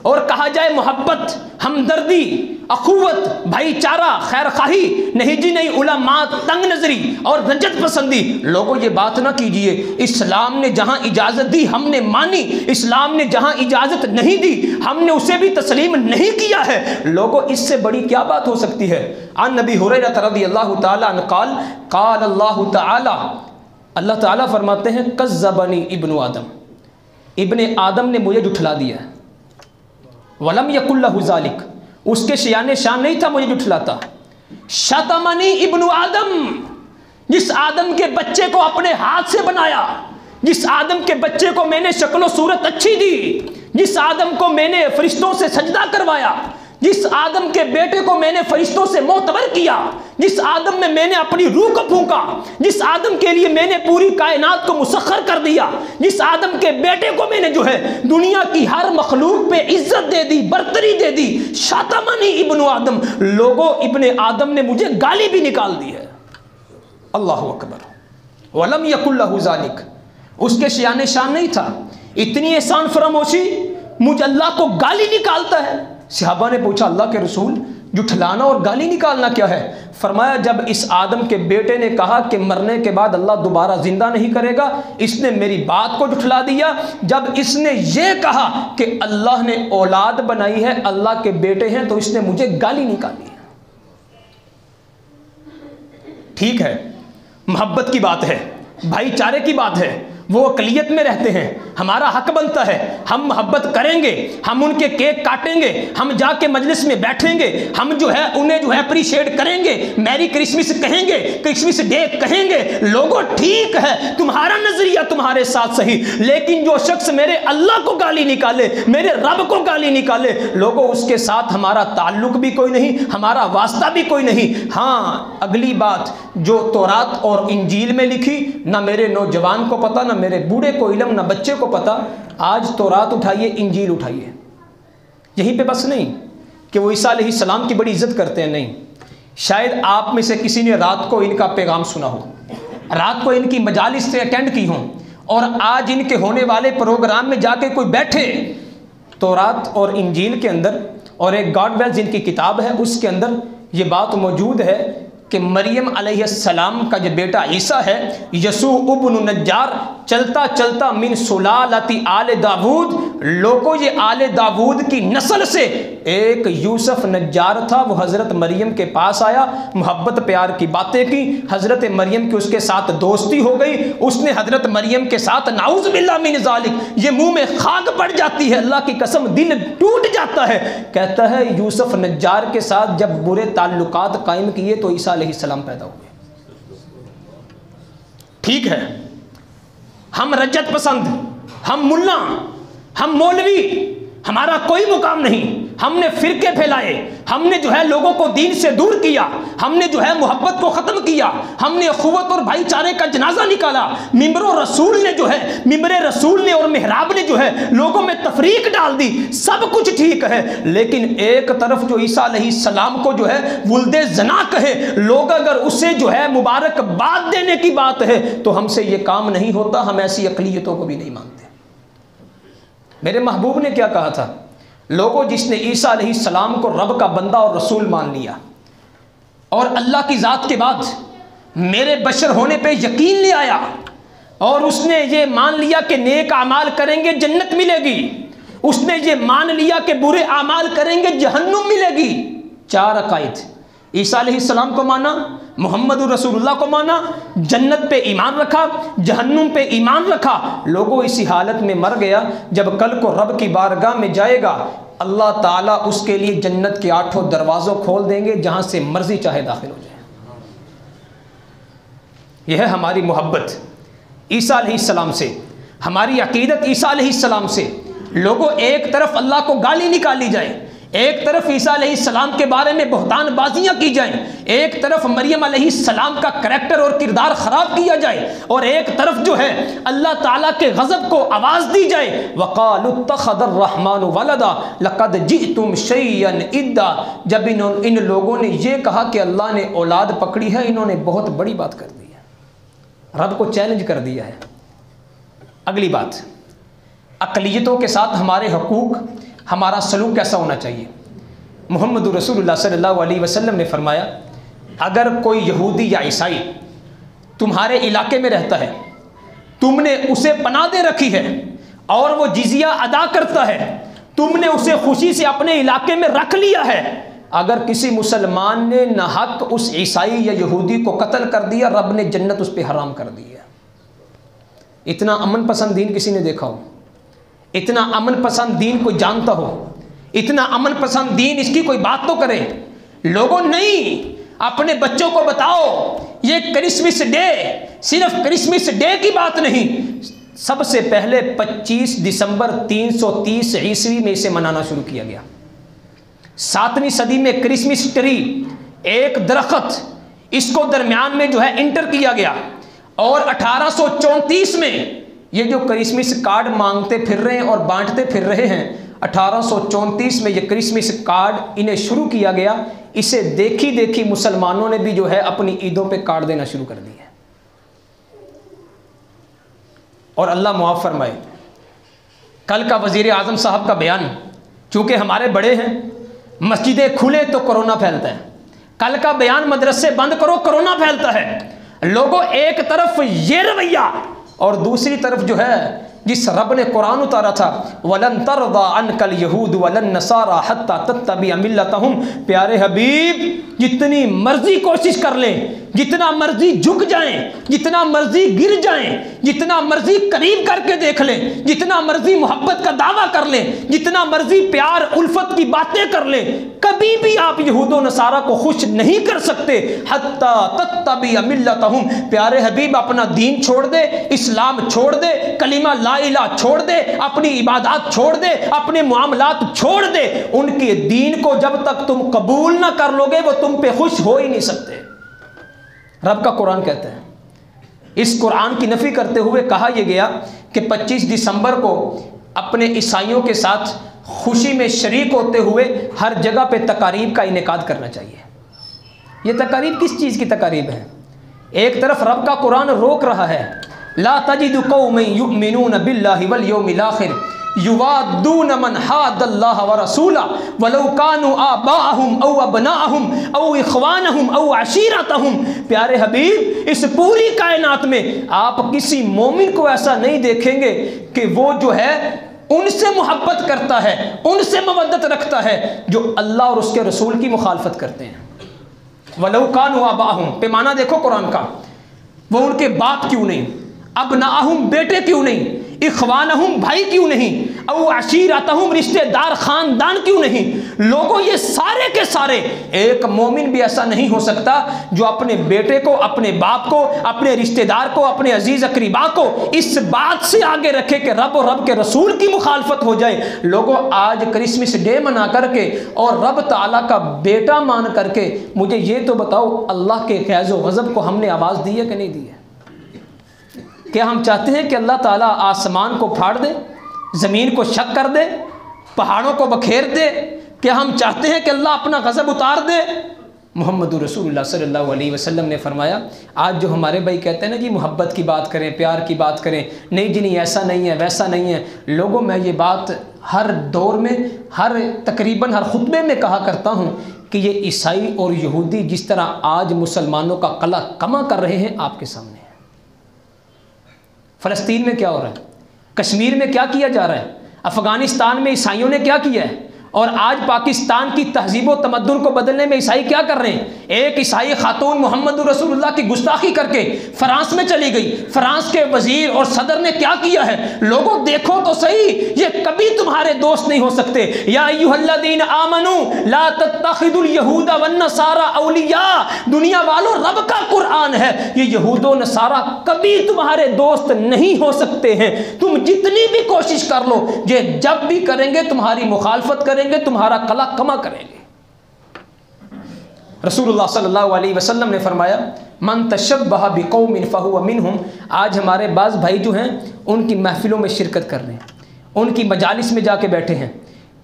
और कहा जाए मोहब्बत, हमदर्दी, अखुवत, भाईचारा, खैर खाही, नहीं जी नहीं, उलमा तंग नजरी और रजत पसंदी। लोगों, ये बात ना कीजिए। इस्लाम ने जहां इजाजत दी हमने मानी, इस्लाम ने जहां इजाजत नहीं दी हमने उसे भी तस्लीम नहीं किया है। लोगों, इससे बड़ी क्या बात हो सकती है? अन नबी हुरैरा रज़ियल्लाहु ताला अन्हु क़ाल क़ाल अल्लाहु ताला, अल्लाह ताला फरमाते हैं कज़्ज़बनी इब्नु आदम, इब्ने आदम ने मुझे झुठला दिया। वलम यकुल लहु ज़ालिक, उसके शियाने शान नहीं था मुझे झुठलाता। शतमनी इब्नु आदम, जिस आदम के बच्चे को अपने हाथ से बनाया, जिस आदम के बच्चे को मैंने शक्लो सूरत अच्छी दी, जिस आदम को मैंने फरिश्तों से सजदा करवाया, जिस आदम के बेटे को मैंने फरिश्तों से मोतबर किया, जिस आदम में मैंने अपनी रूह को फूंका, जिस आदम के लिए मैंने पूरी कायनात को मुसख्खर कर दिया, जिस आदम के बेटे को मैंने जो है दुनिया की हर मखलूक पे इज्जत दे दी, बरतरी दे दी। शातमनी इब्नु आदम, लोगों, इब्ने आदम ने मुझे गाली भी निकाल दी है। अल्लाहु अकबर। वलम यकुल लहु ज़ालिक, उसके शियाने शान नहीं था। इतनी एहसान फरामोशी, मुझे अल्लाह को गाली निकालता है। सहाबा ने पूछा, अल्लाह के रसूल, जुठलाना और गाली निकालना क्या है? फरमाया, जब इस आदम के बेटे ने कहा कि मरने के बाद अल्लाह दोबारा जिंदा नहीं करेगा, इसने मेरी बात को जुठला दिया। जब इसने ये कहा कि अल्लाह ने औलाद बनाई है, अल्लाह के बेटे हैं, तो इसने मुझे गाली निकाली। ठीक है, मोहब्बत की बात है, भाईचारे की बात है, वो अकलियत में रहते हैं, हमारा हक बनता है, हम मोहब्बत करेंगे, हम उनके केक काटेंगे, हम जाके मजलिस में बैठेंगे, हम जो है उन्हें जो है अप्रिशिएट करेंगे, मैरी क्रिसमस कहेंगे, क्रिसमस डे कहेंगे। लोगों, ठीक है, तुम्हारा नजरिया तुम्हारे साथ सही, लेकिन जो शख्स मेरे अल्लाह को गाली निकाले, मेरे रब को गाली निकाले, लोगों, उसके साथ हमारा ताल्लुक भी कोई नहीं, हमारा वास्ता भी कोई नहीं। हाँ, अगली बात, जो तौरात और इंजील में लिखी, ना मेरे नौजवान को पता, ना मेरे बूढ़े को इल्म, ना बच्चे को पता। आज तौरात उठाइए, इंजील उठाइए, यहीं पे बस नहीं कि वो ईसा अलैहिस्सलाम की बड़ी इज्जत करते हैं, नहीं। शायद आप में से किसी ने रात को इनका पैगाम सुना हो, रात को इनकी मजालिस से अटेंड की हो, और आज इनके होने वाले प्रोग्राम में जाके कोई बैठे। तौरात और इंजील के अंदर, और एक गॉडवेल जिनकी किताब है, उसके अंदर ये बात मौजूद है कि मरियम अलैहिस्सलाम का जो बेटा ईसा है, यसू इब्न नज्जार, चलता चलता मिन सुलालती आले दाऊद, लोगों ये आले दाऊद की नस्ल से एक यूसुफ नज्जार था, वो हज़रत मरियम के पास आया, मोहब्बत प्यार की बातें की, हज़रत मरियम की उसके साथ दोस्ती हो गई, उसने हज़रत मरियम के साथ नाउज़ बिल्लाह मिन ज़ालिक, ये मुंह में खाक पड़ जाती है, अल्लाह की कसम दिल टूट जाता है। कहता है यूसुफ नज्जार के साथ जब बुरे ताल्लुकात कायम किए तो ईसा अलैहिस्सलाम पैदा हुए। ठीक है, हम रजत पसंद, हम मुल्ला, हम मौलवी, हमारा कोई मुकाम नहीं, हमने फिरके फैलाए, हमने जो है लोगों को दीन से दूर किया, हमने जो है मोहब्बत को ख़त्म किया, हमने अखुवत और भाईचारे का जनाजा निकाला, मिंबर रसूल ने जो है, मिंबर रसूल ने और मेहराब ने जो है लोगों में तफरीक डाल दी, सब कुछ ठीक है। लेकिन एक तरफ जो ईसा अलैहिस्सलाम को जो है वुल्दे जना कहे, लोग अगर उसे जो है मुबारकबाद देने की बात है तो हमसे ये काम नहीं होता, हम ऐसी अक़लियतों को भी नहीं मानते। मेरे महबूब ने क्या कहा था, लोगों जिसने ईसा अलैहिस्सलाम को रब का बंदा और रसूल मान लिया और अल्लाह की ज़ात के बाद मेरे बशर होने पे यकीन ले आया और उसने ये मान लिया कि नेक आमाल करेंगे जन्नत मिलेगी, उसने ये मान लिया कि बुरे आमाल करेंगे जहन्नुम मिलेगी। चार अकायद, ईसा अलैहिस्सलाम को माना, मोहम्मद रसूलुल्लाह को माना, जन्नत पे ईमान रखा, जहन्नुम पे ईमान रखा। लोगों इसी हालत में मर गया, जब कल को रब की बारगाह में जाएगा अल्लाह ताला उसके लिए जन्नत के 8 दरवाज़ों खोल देंगे, जहां से मर्जी चाहे दाखिल हो जाए। यह है हमारी मोहब्बत ईसा अलैहिस्सलाम से, हमारी अकीदत ईसा अलैहिस्सलाम से। लोगों एक तरफ अल्लाह को गाली निकाली जाए, एक तरफ ईसा अलैहिस्सलाम के बारे में बहतान बाजियां की जाएं, एक तरफ मरियम अलैहिस्सलाम का करैक्टर और किरदार ख़राब किया जाए, और एक तरफ जो है अल्लाह ताला के गज़ब को आवाज़ दी जाए, वक़ालु इत्तख़ज़र रहमानु वलदा लक़द जिअतुम शैअन इद्दा। जब इन लोगों ने ये कहा कि अल्लाह ने औलाद पकड़ी है, इन्होंने बहुत बड़ी बात कर दी है, रब को चैलेंज कर दिया है। अगली बात, अक़लियतों के साथ हमारे हकूक़, हमारा सलूक कैसा होना चाहिए। मोहम्मद रसूलुल्लाह सल्लल्लाहु अलैहि वसल्लम ने फरमाया, अगर कोई यहूदी या ईसाई तुम्हारे इलाके में रहता है, तुमने उसे पनाह दे रखी है और वो जिजिया अदा करता है, तुमने उसे खुशी से अपने इलाके में रख लिया है, अगर किसी मुसलमान ने नाहक उस ईसाई या यहूदी को कत्ल कर दिया, रब ने जन्नत उस पर हराम कर दी है। इतना अमन पसंद दीन किसी ने देखा हो, इतना अमन पसंद दीन कोई जानता हो, इतना अमन पसंद दीन, इसकी कोई बात तो करे। लोगों नहीं, अपने बच्चों को बताओ ये क्रिसमस डे सिर्फ क्रिसमस डे की बात नहीं, सबसे पहले 25 दिसंबर 330 ईस्वी में इसे मनाना शुरू किया गया। 7वीं सदी में क्रिसमस ट्री, एक दरख्त, इसको दरमियान में जो है इंटर किया गया, और 1834 में ये जो क्रिसमस कार्ड मांगते फिर रहे हैं और बांटते फिर रहे हैं, 1834 में ये क्रिसमस कार्ड इन्हें शुरू किया गया। इसे देखी देखी मुसलमानों ने भी जो है अपनी ईदों पे कार्ड देना शुरू कर दिया। और अल्लाह मुआफ़ फरमाए, कल का वज़ीर आज़म साहब का बयान, चूँकि हमारे बड़े हैं, मस्जिदें खुले तो कोरोना फैलता है, कल का बयान मदरसे बंद करो कोरोना फैलता है। लोगों एक तरफ ये रवैया और दूसरी तरफ जो है जिस रब ने कुरान उतारा था, वलन तरदा अनकल यहूद वलन नसारा हत्ता तत्तबिअ मिल्लतहुम। प्यारे हबीब, जितनी मर्जी कोशिश कर लें, जितना मर्जी झुक जाएं, जितना मर्जी गिर जाएं, जितना मर्जी करीब करके देख लें, जितना मर्जी मोहब्बत का दावा कर लें, जितना मर्जी प्यार उल्फत की बातें कर लें, कभी भी आप यहूदो नसारा को खुश नहीं कर सकते। हत्ता तत्तबिअ मिल्लतहुम। प्यारे हबीब, अपना दीन छोड़ दे, इस्लाम छोड़ दे, कलिमा ला इलाहा छोड़ दे, अपनी इबादत छोड़ दे, अपने मामलात छोड़ दे, उनके दीन को जब तक तुम कबूल ना कर लोगे वो तुम पे खुश हो ही नहीं सकते। रब का कुरान कहता है, इस कुरान की नफी करते हुए कहा यह गया कि 25 दिसंबर को अपने ईसाइयों के साथ खुशी में शरीक होते हुए हर जगह पे तकारीब का इनेकाद करना चाहिए। ये तकारीब किस चीज़ की तकारीब है? एक तरफ रब का कुरान रोक रहा है, ला तजिदु कौमन युमिनून बिल्लाहि वल यौमिल आखिर, युवाद्दून मन हादल्लाह व रसूला वलौ कानू आबाअहुम औ अबनाअहुम औ इख्वानहुम औ अशीरतहुम। प्यारे हबीब, इस पूरी कायनात में आप किसी मोमिन को ऐसा नहीं देखेंगे कि वो जो है उनसे मोहब्बत करता है, उनसे मवद्दत रखता है जो अल्लाह और उसके रसूल की मुखालफत करते हैं। वलौ कानू आबाअहुम, पैमाना देखो कुरान का, वो उनके बाप क्यों नहीं, अबनाअहुम बेटे क्यों नहीं, इख्वानहुम भाई क्यों नहीं, औ अशीरतहुम रिश्तेदार खानदान क्यों नहीं। लोगों, ये सारे के सारे, एक मोमिन भी ऐसा नहीं हो सकता जो अपने बेटे को, अपने बाप को, अपने रिश्तेदार को, अपने अजीज अकरीबा को इस बात से आगे रखे कि रब और रब के रसूल की मुखालफत हो जाए। लोगों, आज क्रिसमस डे मना करके और रब ताला का बेटा मान करके मुझे ये तो बताओ, अल्लाह के ग़ज़ब व ग़ज़ब को हमने आवाज़ दी है कि नहीं दी है? क्या हम चाहते हैं कि अल्लाह ताला आसमान को फाड़ दे, ज़मीन को शक कर दे, पहाड़ों को बखेर दे? क्या हम चाहते हैं कि अल्लाह अपना गज़ब उतार दे? मोहम्मद रसूलुल्लाह सल्लल्लाहु अलैहि वसल्लम ने फरमाया, आज जो हमारे भाई कहते हैं ना जी मोहब्बत की बात करें, प्यार की बात करें, नहीं जी नहीं ऐसा नहीं है, वैसा नहीं है। लोगों, मैं ये बात हर दौर में, तकरीबन हर खुतबे में कहा करता हूँ कि ये ईसाई और यहूदी जिस तरह आज मुसलमानों का कला कमा कर रहे हैं आपके सामने है। फ़लस्तीन में क्या हो रहा है, कश्मीर में क्या किया जा रहा है, अफ़गानिस्तान में ईसाइयों ने क्या किया है, और आज पाकिस्तान की तहजीब व तमद्दुन को बदलने में ईसाई क्या कर रहे हैं। एक ईसाई खातून मोहम्मद रसूलुल्लाह की गुस्ताखी करके फ्रांस में चली गई, फ्रांस के वजीर और सदर ने क्या किया है। लोगों, देखो तो सही, ये कभी तुम्हारे दोस्त नहीं हो सकते। या अय्युहल्लज़ीना आमनू ला तत्तखिदुल यहूदा वन नसारा औलिया। दुनिया वालों, रब का कुरान है, ये यहूद व नसारा कभी तुम्हारे दोस्त नहीं हो सकते हैं। तुम जितनी भी कोशिश कर लो, ये जब भी करेंगे तुम्हारी मुखालफत करेंगे, तुम्हारा कला कमा करेंगे। रसूलुल्लाह सल्लल्लाहु अलैहि वसल्लम ने फरमाया, मन तशब्बह बिकौमिन फहुव मिनहुम। आज हमारे बाज़ भाई जो हैं उनकी महफिलों में शिरकत कर रहे हैं, उनकी मजालिस में जाके बैठे हैं,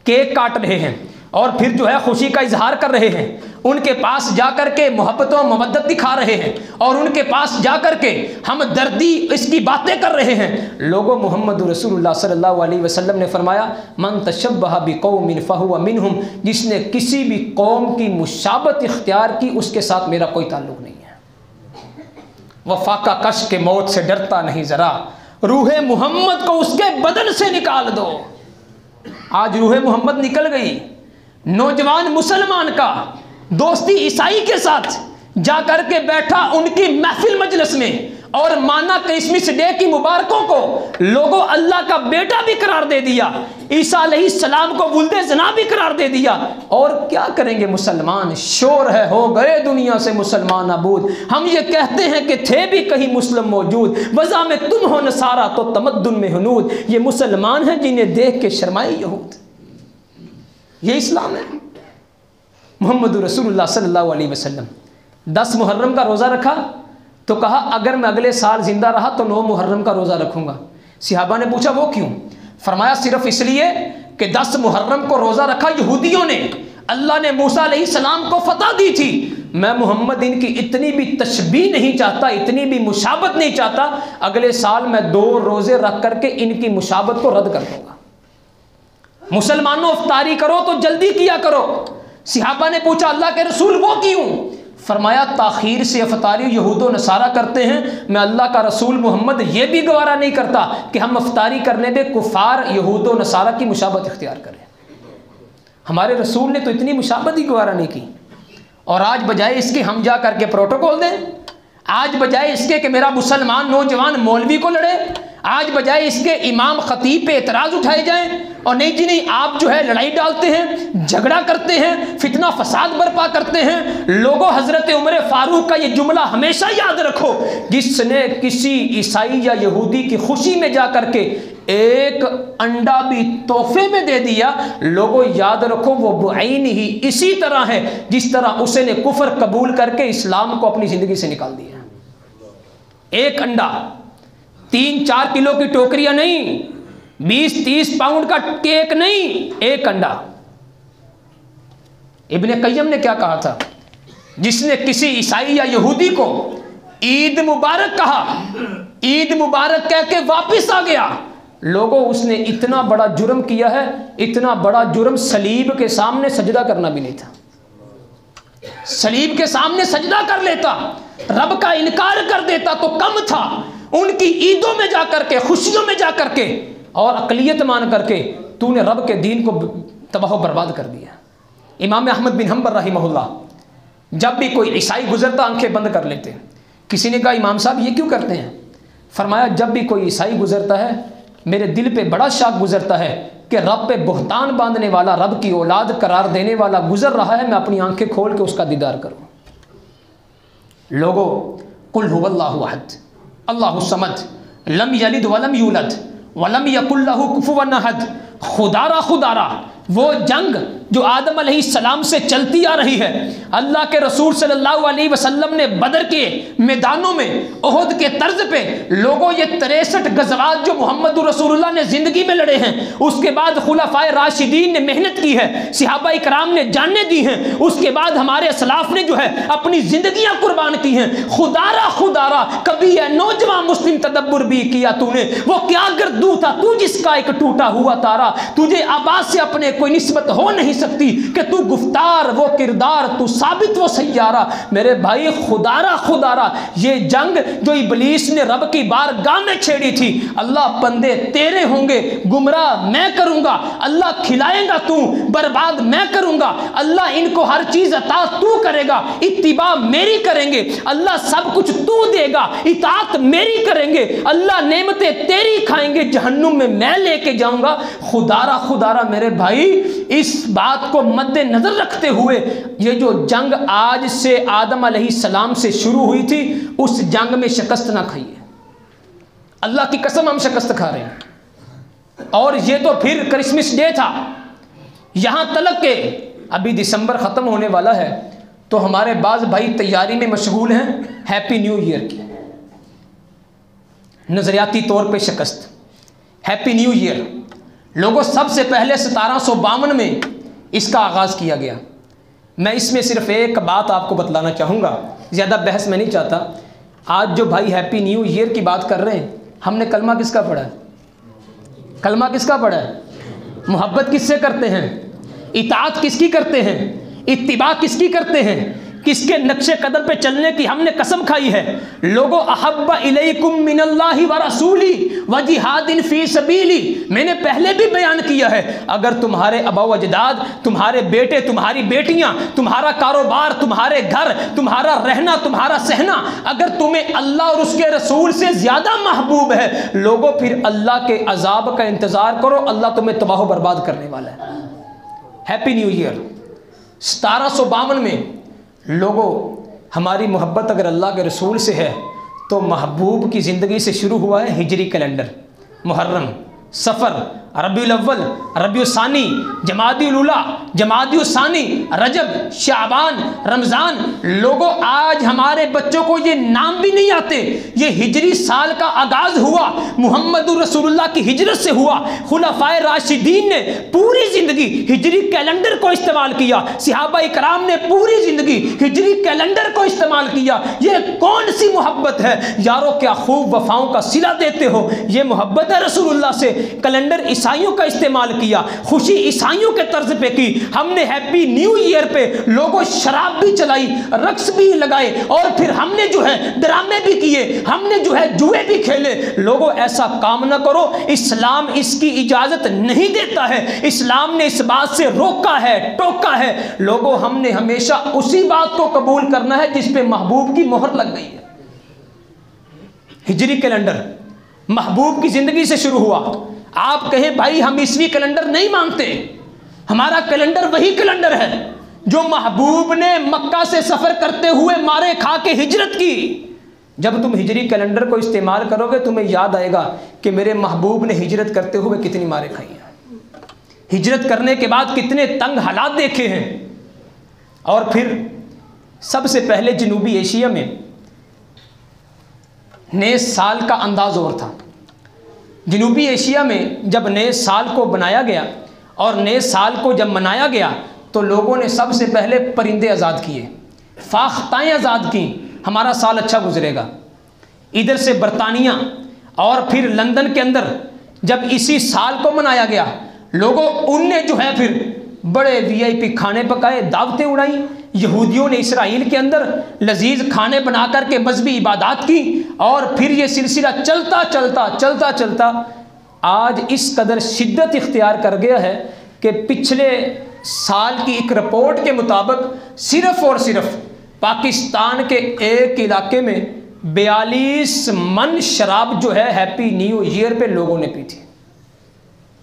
केक काट रहे हैं और फिर जो है खुशी का इजहार कर रहे हैं, उनके पास जाकर के मोहब्बत और मवद्दत दिखा रहे हैं और उनके पास जाकर के हम दर्दी इसकी बातें कर रहे हैं। लोगों, मोहम्मद रसूलुल्लाह सल्लल्लाहु अलैहि वसल्लम ने फरमाया, मन तशब्बह बिकौमिन फहुव मिनहुम। जिसने किसी भी कौम की मुशाबत इख्तियार की, उसके साथ मेरा कोई ताल्लुक नहीं है। वफाका कश के मौत से डरता नहीं ज़रा, रूहे मोहम्मद को उसके बदन से निकाल दो। आज रूहे मोहम्मद निकल गई। नौजवान मुसलमान का दोस्ती ईसाई के साथ जाकर के बैठा उनकी महफिल मजलिस में और माना क्रिसमस डे की मुबारकों को लोगों अल्लाह का बेटा भी करार दे दिया, ईसा अलैहिस्सलाम को वुल्दे जना भी करार दे दिया। और क्या करेंगे मुसलमान? शोर है, हो गए दुनिया से मुसलमान अबूद। हम ये कहते हैं कि थे भी कहीं मुस्लिम मौजूद, वज़ा में तुम हो नसारा तो तमद्दुन में हुनूद। ये मुसलमान हैं जिन्हें देख के शर्माए यहूद। ये इस्लाम है। मोहम्मद रसूलुल्लाह सल्लल्लाहु अलैहि वसल्लम 10 मुहर्रम का रोज़ा रखा तो कहा, अगर मैं अगले साल ज़िंदा रहा तो 9 मुहर्रम का रोज़ा रखूँगा। सहाबा ने पूछा वो क्यों? फरमाया सिर्फ इसलिए कि 10 मुहर्रम को रोज़ा रखा यहूदियों ने, अल्लाह ने मूसा अलैहिस्सलाम को फतह दी थी। मैं मोहम्मद इनकी इतनी भी तशबीह नहीं चाहता, इतनी भी मुशाबत नहीं चाहता, अगले साल मैं 2 रोज़े रख करके इनकी मुशाबत को रद्द कर दूँगा। मुसलमानों, इफ्तारी करो तो जल्दी किया करो। सहाबा ने पूछा अल्लाह के रसूल वो क्यों? फरमाया ताखीर से इफ्तारी यहूद व नसारा करते हैं, मैं अल्लाह का रसूल मोहम्मद ये भी गवारा नहीं करता कि हम इफ्तारी करने में कुफार यहूद व नसारा की मुशाबत इख्तियार करें। हमारे रसूल ने तो इतनी मुशाबत ही गवारा नहीं की। और आज बजाय इसके हम जा करके प्रोटोकॉल दें, आज बजाय इसके कि मेरा मुसलमान नौजवान मौलवी को लड़े, आज बजाय इसके इमाम खतीब पे एतराज़ उठाए जाएं, और नहीं जी नहीं, आप जो है लड़ाई डालते हैं, झगड़ा करते हैं, फितना फसाद बर्पा करते हैं। लोगों, हज़रत उमर फारूक का ये जुमला हमेशा याद रखो, जिसने किसी ईसाई या यहूदी की खुशी में जा करके एक अंडा भी तोहफे में दे दिया, लोगों याद रखो वो बुआईन ही इसी तरह है जिस तरह उसने कुफर कबूल करके इस्लाम को अपनी ज़िंदगी से निकाल दिया। एक अंडा, 3-4 किलो की टोकरियां नहीं, 20-30 पाउंड का केक नहीं, एक अंडा। इब्ने कय्यम ने क्या कहा था? जिसने किसी ईसाई या यहूदी को ईद मुबारक कहा, ईद मुबारक कह के वापिस आ गया, लोगों उसने इतना बड़ा जुर्म किया है, इतना बड़ा जुर्म सलीब के सामने सजदा करना भी नहीं था। सलीब के सामने सजदा कर लेता, रब का इनकार कर देता तो कम था। उनकी ईदों में जाकर के, खुशियों में जाकर के और अक़लियत मान करके तूने रब के दीन को तबाह बर्बाद कर दिया। इमाम अहमद बिन हम्बल रहमहुल्लाह जब भी कोई ईसाई गुजरता आंखें बंद कर लेते। किसी ने कहा इमाम साहब ये क्यों करते हैं? फरमाया जब भी कोई ईसाई गुजरता है मेरे दिल पे बड़ा शक गुजरता है कि रब पे बुहतान बांधने वाला, रब की औलाद करार देने वाला गुजर रहा है, मैं अपनी आंखें खोल के उसका दीदार करूं। लोगों, कुल हुवल्लाहु अहद अल्लाहु समद लम यलिद वलम यूलद वलम यकुल लहू कुफुवन अहद। खुदारा खुदारा वो जंग जो आदम अलैहिस्सलाम से चलती आ रही है, अल्लाह के रसूल सल्लल्लाहु अलैहि वसल्लम ने बदर के मैदानों में, ओहद के तर्ज पे लोगों ये 63 गज़वात जो मोहम्मद रसूलुल्लाह ने ज़िंदगी में लड़े हैं, उसके बाद खुलफाए राशिदीन ने मेहनत की है, सहाबा इकराम ने जानें दी हैं, उसके बाद हमारे असलाफ ने जो है अपनी ज़िंदगियाँ कुर्बान की हैं। खुदारा खुदारा कभी यह नौजवान मुस्लिम तदब्बुर भी किया तूने? वो क्या गर्दू था तू जिसका एक टूटा हुआ तारा, तुझे आबाद से अपने कोई निस्बत हो नहीं सकती कि तू गुफ्तार वो किरदार, तू साबित वो सैयारा। मेरे भाई खुदारा खुदारा ये जंग जो इब्लीस ने रब की बारगाह में छेड़ी थी, अल्लाह बंदे तेरे होंगे, गुमराह मैं करूंगा, अल्लाह खिलाएगा तू, बर्बाद मैं करूंगा, अल्लाह इनको हर चीज अता तू करेगा, इत्तिबा मेरी करेंगे, अल्लाह सब कुछ तू देगा, इताअत मेरी करेंगे, अल्लाह नेमतें तेरी खाएंगे, जहन्नुम में मैं लेके जाऊंगा। खुदारा खुदारा मेरे भाई, इस बात को मद्देनजर रखते हुए ये जो जंग आज से आदम अलैहिस्सलाम से शुरू हुई थी, उस जंग में शिकस्त ना खाइए। अल्लाह की कसम हम शिकस्त खा रहे हैं। और ये तो फिर क्रिसमस डे था, यहां तलक के अभी दिसंबर खत्म होने वाला है तो हमारे बाज भाई तैयारी में मशगूल हैं हैप्पी न्यू ईयर की। नजरियाती तौर पे शिकस्त, हैप्पी न्यू ईयर। लोगों, सबसे पहले 1752 में इसका आगाज़ किया गया। मैं इसमें सिर्फ एक बात आपको बतलाना चाहूँगा, ज़्यादा बहस मैं नहीं चाहता। आज जो भाई हैप्पी न्यू ईयर की बात कर रहे हैं, हमने कलमा किसका पढ़ा है? कलमा किसका पढ़ा है? मोहब्बत किससे करते हैं? इताअत किसकी करते हैं? इत्तिबा किसकी करते हैं? किसके नक्शे कदम पे चलने की हमने कसम खाई है? लोगों, अहब्बा इलैकुम मिनल्लाहि व रसूली व जिहादिन फी सबीली। मैंने पहले भी बयान किया है, अगर तुम्हारे अबा व अजदाद, तुम्हारे बेटे, तुम्हारी बेटियां, तुम्हारा कारोबार, तुम्हारे घर, तुम्हारा रहना, तुम्हारा सहना अगर तुम्हें अल्लाह और उसके रसूल से ज़्यादा महबूब है, लोगों फिर अल्लाह के अजाब का इंतज़ार करो, अल्लाह तुम्हें तबाह बर्बाद करने वाला है। Happy new year. 1752 में लोगों, हमारी मोहब्बत अगर अल्लाह के रसूल से है तो महबूब की ज़िंदगी से शुरू हुआ है हिजरी कैलेंडर। मुहर्रम, सफ़र, रबीउल अव्वल, रबीउल सानी, जमादिउल उला, जमादिउल सानी, रजब, शाबान, रमज़ान। लोगों, आज हमारे बच्चों को ये नाम भी नहीं आते। ये हिजरी साल का आगाज़ हुआ मुहम्मदुर रसूलुल्लाह की हिजरत से हुआ। खुलफाए राशिदीन ने पूरी ज़िंदगी हिजरी कैलेंडर को इस्तेमाल किया, सहाबा इकराम ने पूरी ज़िंदगी हिजरी कैलेंडर को इस्तेमाल किया। ये कौन सी मोहब्बत है यारों? क्या खूब वफ़ाओं का सिला देते हो। ये मोहब्बत है रसूलुल्लाह से। कैलेंडर ईसाइयों का इस्तेमाल किया, खुशी ईसाइयों के तर्ज पे की। हमने हैप्पी न्यू ईयर पे लोगों शराब भी चलाई, रक्स भी लगाए और फिर हमने जो है ड्रामे भी किए, हमने जो है जुए भी खेले। लोगों, ऐसा काम ना करो, इस्लाम इसकी इजाजत नहीं देता है। इस्लाम ने इस बात से रोका है, टोका है। लोगों, हमने हमेशा उसी बात को कबूल करना है जिस पे महबूब की मोहर लग गई है। हिजरी कैलेंडर महबूब की जिंदगी से शुरू हुआ। आप कहें भाई हम ईसवी कैलेंडर नहीं मानते, हमारा कैलेंडर वही कैलेंडर है जो महबूब ने मक्का से सफर करते हुए मारे खा के हिजरत की। जब तुम हिजरी कैलेंडर को इस्तेमाल करोगे तुम्हें याद आएगा कि मेरे महबूब ने हिजरत करते हुए कितनी मारे खाई हैं, हिजरत करने के बाद कितने तंग हालात देखे हैं। और फिर सबसे पहले जनूबी एशिया में नए साल का अंदाज और था। जनूबी एशिया में जब नए साल को बनाया गया और नए साल को जब मनाया गया तो लोगों ने सबसे पहले परिंदे आज़ाद किए, फाख्ताएँ आज़ाद की, हमारा साल अच्छा गुजरेगा। इधर से बरतानिया और फिर लंदन के अंदर जब इसी साल को मनाया गया, लोगों उनने जो है फिर बड़े वीआईपी खाने पकाए, दावतें उड़ाई। यहूदियों ने इसराइल के अंदर लजीज खाने बना करके मजहबी इबादत की, और फिर ये सिलसिला चलता चलता चलता चलता आज इस कदर शिद्दत इख्तियार कर गया है कि पिछले साल की एक रिपोर्ट के मुताबिक सिर्फ और सिर्फ पाकिस्तान के एक इलाके में 42 मन शराब जो है हैप्पी न्यू ईयर पे लोगों ने पी थी।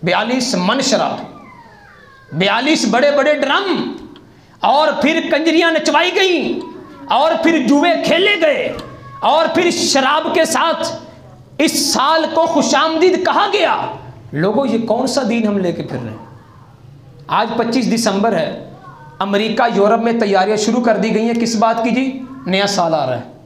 42 मन शराब, 42 बड़े बड़े ड्रम, और फिर कंजरियां नचवाई गई, और फिर जुए खेले गए, और फिर शराब के साथ इस साल को खुशामदीद कहा गया। लोगों ये कौन सा दीन हम लेके फिर रहे हैं? आज 25 दिसंबर है, अमेरिका यूरोप में तैयारियां शुरू कर दी गई हैं। किस बात की जी? नया साल आ रहा है।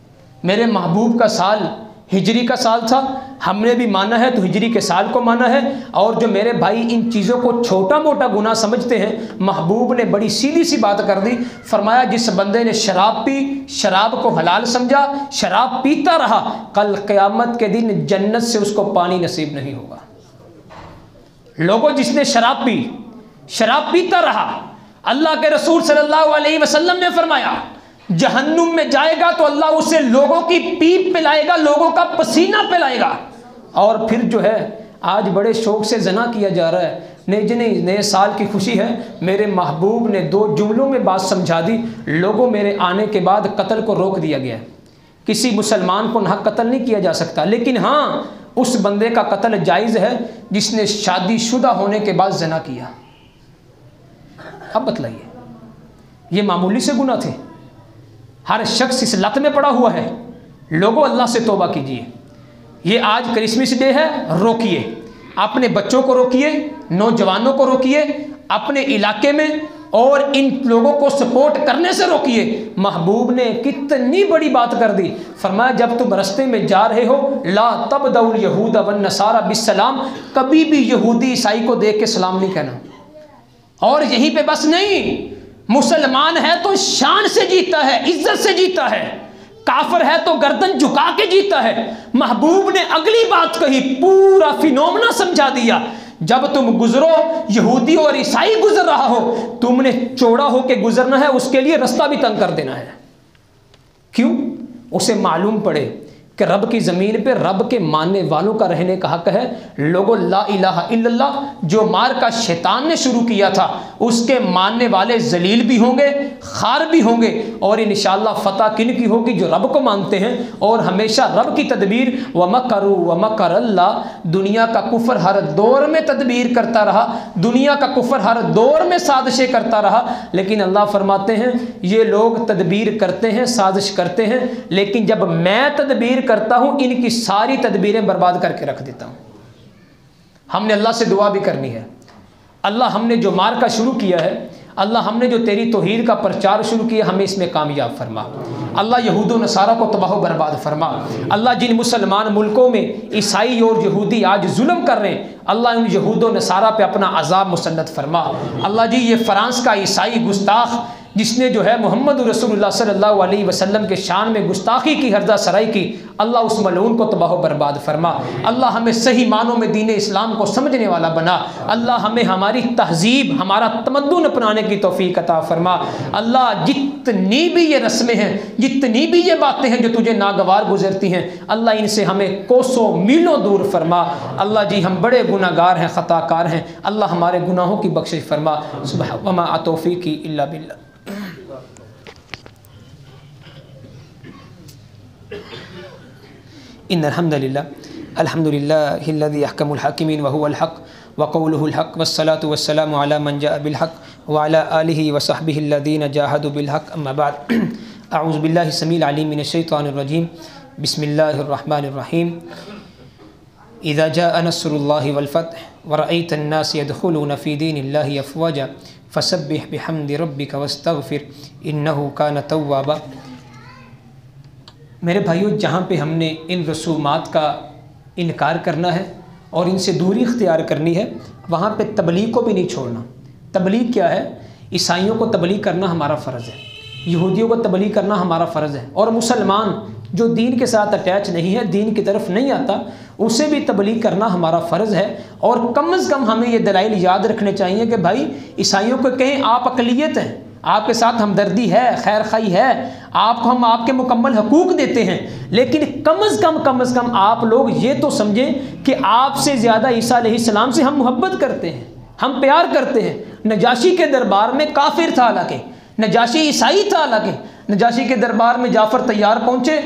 मेरे महबूब का साल हिजरी का साल था, हमने भी माना है तो हिजरी के साल को माना है। और जो मेरे भाई इन चीज़ों को छोटा मोटा गुनाह समझते हैं, महबूब ने बड़ी सीधी सी बात कर दी। फरमाया जिस बंदे ने शराब पी, शराब को हलाल समझा, शराब पीता रहा, कल क़यामत के दिन जन्नत से उसको पानी नसीब नहीं होगा। लोगों जिसने शराब पी, शराब पीता रहा, अल्लाह के रसूल सल्लल्लाहु अलैहि वसल्लम ने फरमाया जहन्नुम में जाएगा तो अल्लाह उसे लोगों की पीप पिलाएगा, लोगों का पसीना पिलाएगा। और फिर जो है आज बड़े शौक से जना किया जा रहा है। नहीं जी नहीं, नए साल की खुशी है। मेरे महबूब ने 2 जुमलों में बात समझा दी। लोगों मेरे आने के बाद कत्ल को रोक दिया गया है। किसी मुसलमान को ना कत्ल नहीं किया जा सकता, लेकिन हाँ उस बंदे का कत्ल जायज़ है जिसने शादीशुदा होने के बाद जना किया। अब बतलाइए, ये मामूली से गुनाह थे? हर शख्स इस लत में पड़ा हुआ है। लोगों अल्लाह से तौबा कीजिए। ये आज क्रिसमस डे है, रोकिए, अपने बच्चों को रोकिए, नौजवानों को रोकिए, अपने इलाके में, और इन लोगों को सपोर्ट करने से रोकिए। महबूब ने कितनी बड़ी बात कर दी। फरमाया जब तुम रास्ते में जा रहे हो, ला तबदउल यहूद वन नसारा बिस्सलाम, कभी भी यहूदी ईसाई को देख के सलाम नहीं कहना। और यहीं पे बस नहीं, मुसलमान है तो शान से जीता है, इज्जत से जीता है, काफिर है तो गर्दन झुका के जीता है। महबूब ने अगली बात कही, पूरा फिनोमेना समझा दिया। जब तुम गुजरो, यहूदी और ईसाई गुजर रहा हो, तुमने चौड़ा होके गुजरना है, उसके लिए रास्ता भी तंग कर देना है। क्यों? उसे मालूम पड़े कि रब की ज़मीन पे रब के मानने वालों का रहने का हक है। लोगों ला इलाहा इल्लल्लाह जो मार का शैतान ने शुरू किया था, उसके मानने वाले जलील भी होंगे, खार भी होंगे, और इंशाअल्लाह फ़तह किन की होगी? जो रब को मानते हैं। और हमेशा रब की तदबीर, व मकरू व मकर अल्लाह, दुनिया का कुफर हर दौर में तदबीर करता रहा, दुनिया का कुफर हर दौर में साजिशें करता रहा, लेकिन अल्लाह फरमाते हैं ये लोग तदबीर करते हैं, साजिश करते हैं, लेकिन जब मैं तदबीर करता हूं इनकी सारी तदबीरें बर्बाद करके रख देता हूं। हमने अल्लाह से दुआ भी करनी है, अल्लाह हमने जो मार्का शुरू किया है, अल्लाह हमने जो तेरी तौहीद का प्रचार शुरू किया, हमें इसमें कामयाब फरमा। अल्लाह यहूद व नसारा को तबाह बर्बाद फरमा। अल्लाह जिन मुसलमान मुल्कों में ईसाई और यहूदी आज जुल्म कर रहे हैं, अल्लाह उन यहूद व नसारा पे अपना अजाब मुसन्नत फरमा। अल्लाह जी ये फ्रांस का ईसाई गुस्ताख जिसने जो है मोहम्मद रसूलुल्लाह सल्लल्लाहु अलैहि वसल्लम के शान में गुस्ताखी की, हर्जा सराई की, अल्लाह उस मलऊन को तबाह बर्बाद फरमा। अल्लाह हमें सही मानों में दीन इस्लाम को समझने वाला बना। अल्लाह हमें हमारी तहजीब, हमारा तमद्दुन अपनाने की तौफीक अता फरमा। अल्लाह जितनी भी ये रस्में हैं, जितनी भी ये बातें हैं जो तुझे नागवार गुजरती हैं, अल्लाह इनसे हमें कोसों मीलों दूर फरमा। अल्लाह जी हम बड़े गुनाहगार हैं, ख़ताकार हैं, अल्लाह हमारे गुनाहों की बख्शिश फरमा। सुबह वमा तौफीकी इल्ला बिल्लाह। इन्नल हम्दुलिल्लाह अल्हम्दुलिल्लाहिल्लज़ी अहकमुल हाकिमीन व हुवल हक़ व क़ौलुहुल हक़ वस्सलातु वस्सलामु अला मन जाअ बिल हक़ व अला आलिहि व सहबिहि अल्लज़ीना जाहदू बिल हक़। अम्मा बाद, अऊज़ु बिल्लाहि समील अलीम मिनश शैतानिर रजीम, बिस्मिल्लाहिर रहमानिर रहीम। इज़ा जाअ नस्रुल्लाहि वल फ़त्ह व रअयतन नास यदख़ुलूना फ़ी दीनिल्लाहि अफ़वाजा फ़सब्बिह बिहम्दि रब्बिका वस्तग़फ़िर इन्नहु कान तव्वाबा। मेरे भाइयों, जहाँ पे हमने इन रसूमात का इनकार करना है और इनसे दूरी इख्तियार करनी है, वहाँ पे तबलीग को भी नहीं छोड़ना। तबलीग क्या है? ईसाइयों को तबलीग करना हमारा फ़र्ज़ है, यहूदियों को तबलीग करना हमारा फ़र्ज़ है, और मुसलमान जो दीन के साथ अटैच नहीं है, दीन की तरफ नहीं आता, उसे भी तबलीग करना हमारा फ़र्ज़ है। और कम से कम हमें ये दलाइल याद रखने चाहिए कि भाई ईसाइयों को कहें आप अक़लियत हैं, आपके साथ हमदर्दी है, खैर खाई है, आपको हम आपके मुकम्मल हकूक़ देते हैं, लेकिन कम से कम आप लोग ये तो समझें कि आपसे ज़्यादा ईसा अलैहिस्सलाम से हम मोहब्बत करते हैं, हम प्यार करते हैं। नजाशी के दरबार में काफिर था, हालांकि नजाशी ईसाई था, हालांकि नजाशी के दरबार में जाफ़र तैयार पहुँचे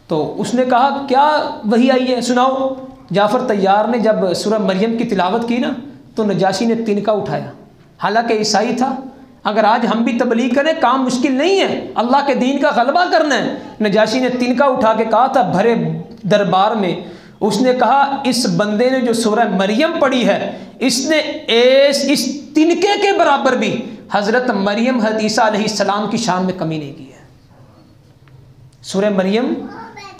तो उसने कहा क्या वही आई है, सुनाओ। जाफ़र तैयार ने जब सूरह मरियम की तिलावत की ना तो नजाशी ने तिनका उठाया, हालांकि ईसाई था। अगर आज हम भी तबलीग करें, काम मुश्किल नहीं है, अल्लाह के दीन का गलबा करना है। नजाशी ने तिनका उठा के कहा था भरे दरबार में, उसने कहा इस बंदे ने जो सूरह मरियम पढ़ी है, इसने इस तिनके के बराबर भी हज़रत मरियम हज़रत ईसा अलैहिस्सलाम की शान में कमी नहीं की है। सूरह मरियम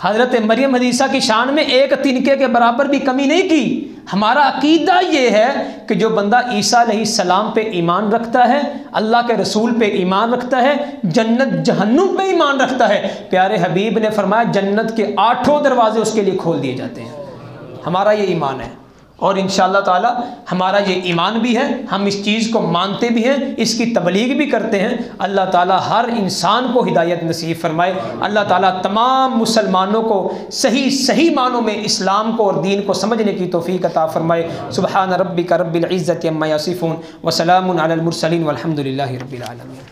हज़रत मरियम हज़रत ईसा की शान में एक तिनके के बराबर भी कमी नहीं की। हमारा अकीदा ये है कि जो बंदा ईसा अलैहिस्सलाम पे ईमान रखता है, अल्लाह के रसूल पे ईमान रखता है, जन्नत जहन्नुम पे ईमान रखता है, प्यारे हबीब ने फरमाया जन्नत के 8 दरवाजे उसके लिए खोल दिए जाते हैं। हमारा ये ईमान है और इंशाअल्लाह ताला हमारा ये ईमान भी है, हम इस चीज़ को मानते भी हैं, इसकी तबलीग भी करते हैं। अल्लाह ताला हर इंसान को हिदायत नसीब फरमाए। अल्लाह ताला तमाम मुसलमानों को सही मानों में इस्लाम को और दीन को समझने की तौफीक अता फरमाए। सुबहान रब्बिका रब्बिल इज़्ज़ति अम्मा यसिफून व सलामुन अलल मुरसलीन वल्हम्दुलिल्लाहि रब्बिल आलमीन।